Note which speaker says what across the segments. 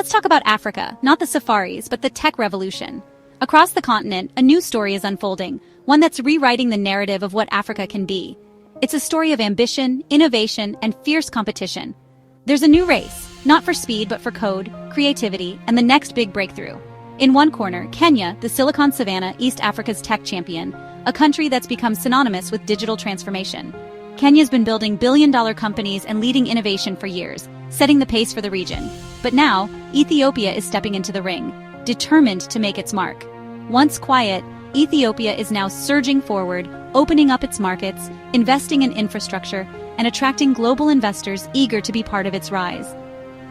Speaker 1: Let's talk about Africa, not the safaris, but the tech revolution. Across the continent, a new story is unfolding, one that's rewriting the narrative of what Africa can be. It's a story of ambition, innovation, and fierce competition. There's a new race, not for speed but for code, creativity, and the next big breakthrough. In one corner, Kenya, the Silicon Savannah, East Africa's tech champion, a country that's become synonymous with digital transformation. Kenya's been building billion-dollar companies and leading innovation for years, setting the pace for the region. But now, Ethiopia is stepping into the ring, determined to make its mark. Once quiet, Ethiopia is now surging forward, opening up its markets, investing in infrastructure, and attracting global investors eager to be part of its rise.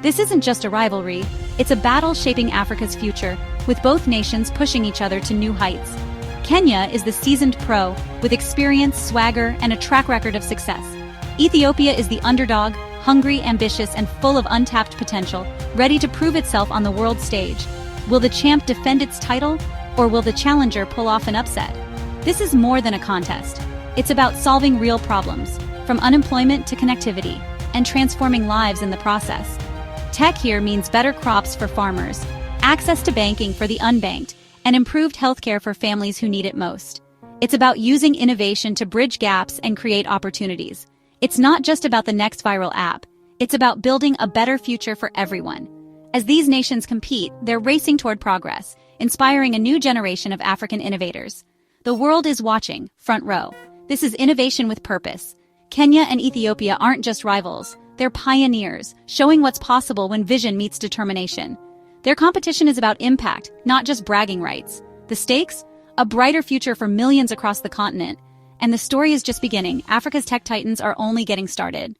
Speaker 1: This isn't just a rivalry, it's a battle shaping Africa's future, with both nations pushing each other to new heights. Kenya is the seasoned pro, with experience, swagger, and a track record of success. Ethiopia is the underdog, hungry, ambitious, and full of untapped potential, ready to prove itself on the world stage. Will the champ defend its title, or will the challenger pull off an upset? This is more than a contest. It's about solving real problems, from unemployment to connectivity, and transforming lives in the process. Tech here means better crops for farmers, access to banking for the unbanked, and improved healthcare for families who need it most. It's about using innovation to bridge gaps and create opportunities. It's not just about the next viral app, it's about building a better future for everyone. As these nations compete, they're racing toward progress, inspiring a new generation of African innovators. The world is watching, front row. This is innovation with purpose. Kenya and Ethiopia aren't just rivals, they're pioneers, showing what's possible when vision meets determination. Their competition is about impact, not just bragging rights. The stakes? A brighter future for millions across the continent. And the story is just beginning. Africa's tech titans are only getting started.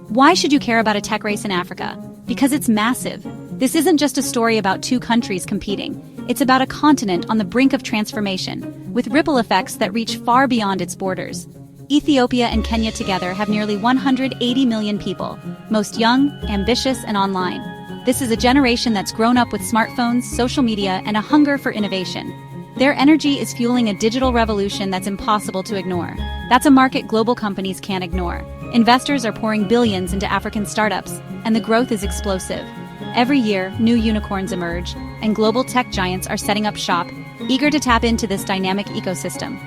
Speaker 1: Why should you care about a tech race in Africa? Because it's massive. This isn't just a story about two countries competing. It's about a continent on the brink of transformation, with ripple effects that reach far beyond its borders. Ethiopia and Kenya together have nearly 180 million people, most young, ambitious, and online. This is a generation that's grown up with smartphones, social media, and a hunger for innovation. Their energy is fueling a digital revolution that's impossible to ignore. That's a market global companies can't ignore. Investors are pouring billions into African startups, and the growth is explosive. Every year, new unicorns emerge, and global tech giants are setting up shop, eager to tap into this dynamic ecosystem.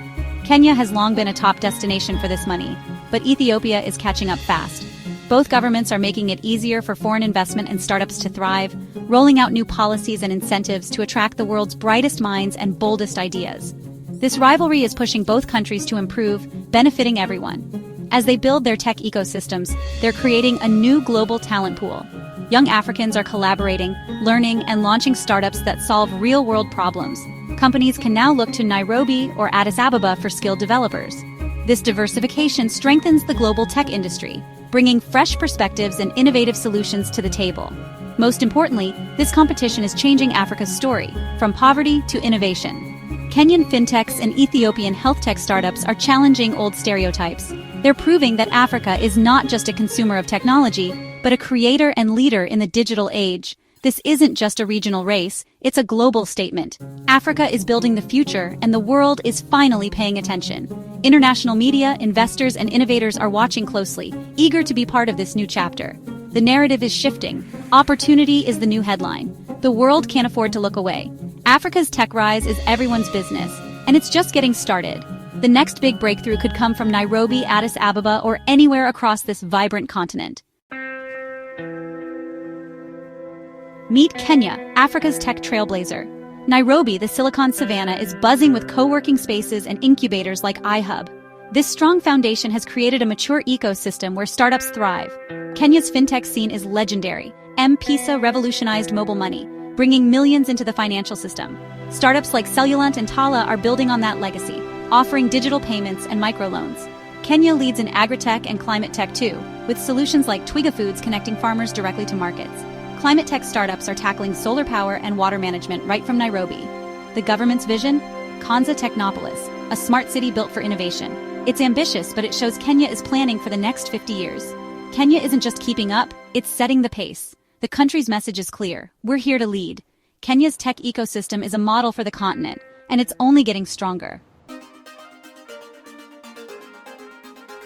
Speaker 1: Kenya has long been a top destination for this money, but Ethiopia is catching up fast. Both governments are making it easier for foreign investment and startups to thrive, rolling out new policies and incentives to attract the world's brightest minds and boldest ideas. This rivalry is pushing both countries to improve, benefiting everyone. As they build their tech ecosystems, they're creating a new global talent pool. Young Africans are collaborating, learning, and launching startups that solve real-world problems. Companies can now look to Nairobi or Addis Ababa for skilled developers. This diversification strengthens the global tech industry, bringing fresh perspectives and innovative solutions to the table. Most importantly, this competition is changing Africa's story, from poverty to innovation. Kenyan fintechs and Ethiopian health tech startups are challenging old stereotypes. They're proving that Africa is not just a consumer of technology, but a creator and leader in the digital age. This isn't just a regional race, it's a global statement. Africa is building the future, and the world is finally paying attention. International media, investors, and innovators are watching closely, eager to be part of this new chapter. The narrative is shifting. Opportunity is the new headline. The world can't afford to look away. Africa's tech rise is everyone's business, and it's just getting started. The next big breakthrough could come from Nairobi, Addis Ababa, or anywhere across this vibrant continent. Meet Kenya, Africa's tech trailblazer. Nairobi, the Silicon Savannah, is buzzing with co-working spaces and incubators like iHub. This strong foundation has created a mature ecosystem where startups thrive. Kenya's fintech scene is legendary. M-Pesa revolutionized mobile money, bringing millions into the financial system. Startups like Cellulant and Tala are building on that legacy, offering digital payments and microloans. Kenya leads in agritech and climate tech too, with solutions like Twiga Foods connecting farmers directly to markets. Climate tech startups are tackling solar power and water management right from Nairobi. The government's vision? Konza Technopolis, a smart city built for innovation. It's ambitious, but it shows Kenya is planning for the next 50 years. Kenya isn't just keeping up, it's setting the pace. The country's message is clear. We're here to lead. Kenya's tech ecosystem is a model for the continent, and it's only getting stronger.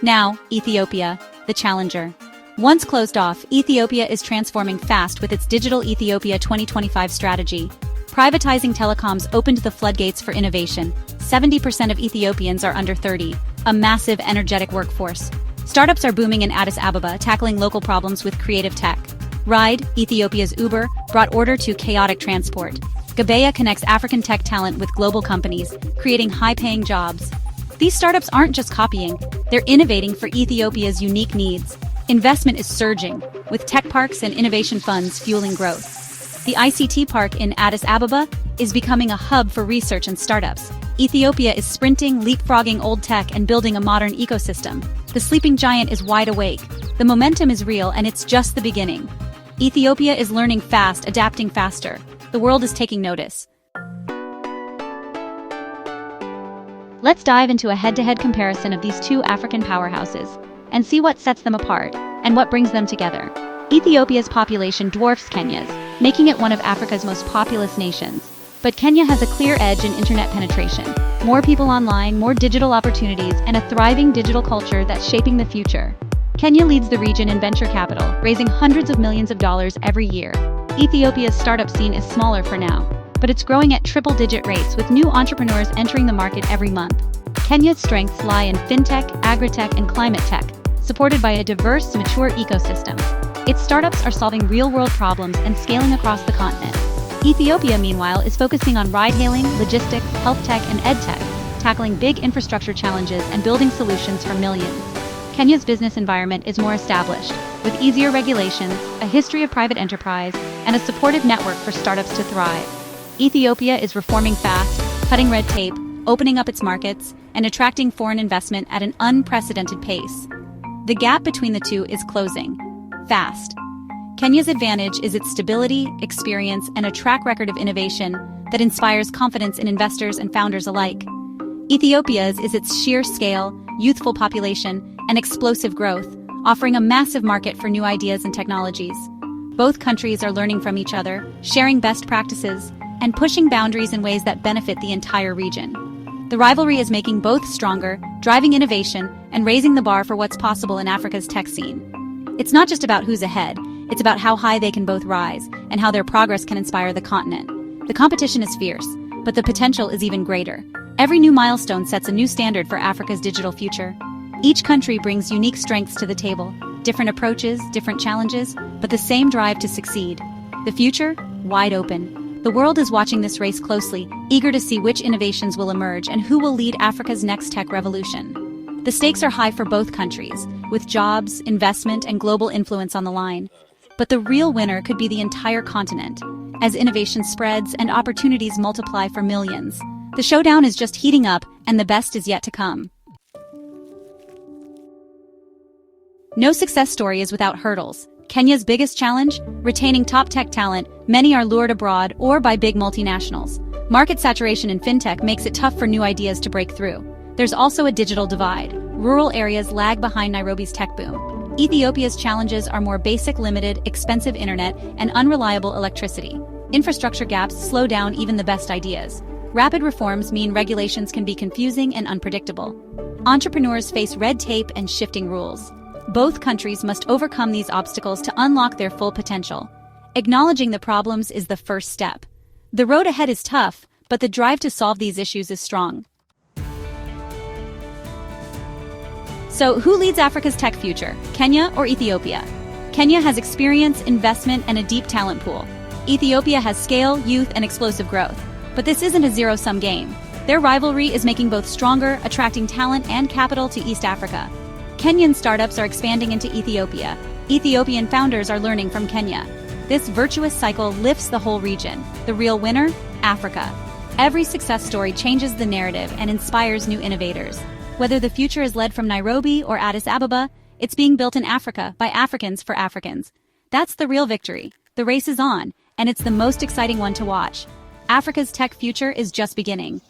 Speaker 1: Now, Ethiopia, the challenger. Once closed off, Ethiopia is transforming fast with its Digital Ethiopia 2025 strategy. Privatizing telecoms opened the floodgates for innovation. 70% of Ethiopians are under 30, a massive, energetic workforce. Startups are booming in Addis Ababa, tackling local problems with creative tech. Ride, Ethiopia's Uber, brought order to chaotic transport. Gabeya connects African tech talent with global companies, creating high-paying jobs. These startups aren't just copying, they're innovating for Ethiopia's unique needs. Investment is surging, with tech parks and innovation funds fueling growth. The ICT park in Addis Ababa is becoming a hub for research and startups. Ethiopia is sprinting, leapfrogging old tech, and building a modern ecosystem. The sleeping giant is wide awake. The momentum is real, and it's just the beginning. Ethiopia is learning fast, adapting faster. The world is taking notice. Let's dive into a head-to-head comparison of these two African powerhouses and see what sets them apart and what brings them together. Ethiopia's population dwarfs Kenya's, making it one of Africa's most populous nations. But Kenya has a clear edge in internet penetration. More people online, more digital opportunities, and a thriving digital culture that's shaping the future. Kenya leads the region in venture capital, raising hundreds of millions of dollars every year. Ethiopia's startup scene is smaller for now, but it's growing at triple-digit rates with new entrepreneurs entering the market every month. Kenya's strengths lie in fintech, agritech, and climate tech, supported by a diverse, mature ecosystem. Its startups are solving real-world problems and scaling across the continent. Ethiopia, meanwhile, is focusing on ride-hailing, logistics, health tech, and edtech, tackling big infrastructure challenges and building solutions for millions. Kenya's business environment is more established, with easier regulations, a history of private enterprise, and a supportive network for startups to thrive. Ethiopia is reforming fast, cutting red tape, opening up its markets, and attracting foreign investment at an unprecedented pace. The gap between the two is closing fast. Kenya's advantage is its stability, experience, and a track record of innovation that inspires confidence in investors and founders alike. Ethiopia's is its sheer scale, youthful population, and explosive growth, offering a massive market for new ideas and technologies. Both countries are learning from each other, sharing best practices, and pushing boundaries in ways that benefit the entire region. The rivalry is making both stronger, driving innovation, and raising the bar for what's possible in Africa's tech scene. It's not just about who's ahead, it's about how high they can both rise, and how their progress can inspire the continent. The competition is fierce, but the potential is even greater. Every new milestone sets a new standard for Africa's digital future. Each country brings unique strengths to the table, different approaches, different challenges, but the same drive to succeed. The future? Wide open. The world is watching this race closely, eager to see which innovations will emerge and who will lead Africa's next tech revolution. The stakes are high for both countries, with jobs, investment, and global influence on the line. But the real winner could be the entire continent, as innovation spreads and opportunities multiply for millions. The showdown is just heating up, and the best is yet to come. No success story is without hurdles. Kenya's biggest challenge? Retaining top tech talent. Many are lured abroad or by big multinationals. Market saturation in fintech makes it tough for new ideas to break through. There's also a digital divide. Rural areas lag behind Nairobi's tech boom. Ethiopia's challenges are more basic, limited, expensive internet, and unreliable electricity. Infrastructure gaps slow down even the best ideas. Rapid reforms mean regulations can be confusing and unpredictable. Entrepreneurs face red tape and shifting rules. Both countries must overcome these obstacles to unlock their full potential. Acknowledging the problems is the first step. The road ahead is tough, but the drive to solve these issues is strong. So, who leads Africa's tech future, Kenya or Ethiopia? Kenya has experience, investment, and a deep talent pool. Ethiopia has scale, youth, and explosive growth. But this isn't a zero-sum game. Their rivalry is making both stronger, attracting talent and capital to East Africa. Kenyan startups are expanding into Ethiopia. Ethiopian founders are learning from Kenya. This virtuous cycle lifts the whole region. The real winner? Africa. Every success story changes the narrative and inspires new innovators. Whether the future is led from Nairobi or Addis Ababa, it's being built in Africa by Africans for Africans. That's the real victory. The race is on, and it's the most exciting one to watch. Africa's tech future is just beginning.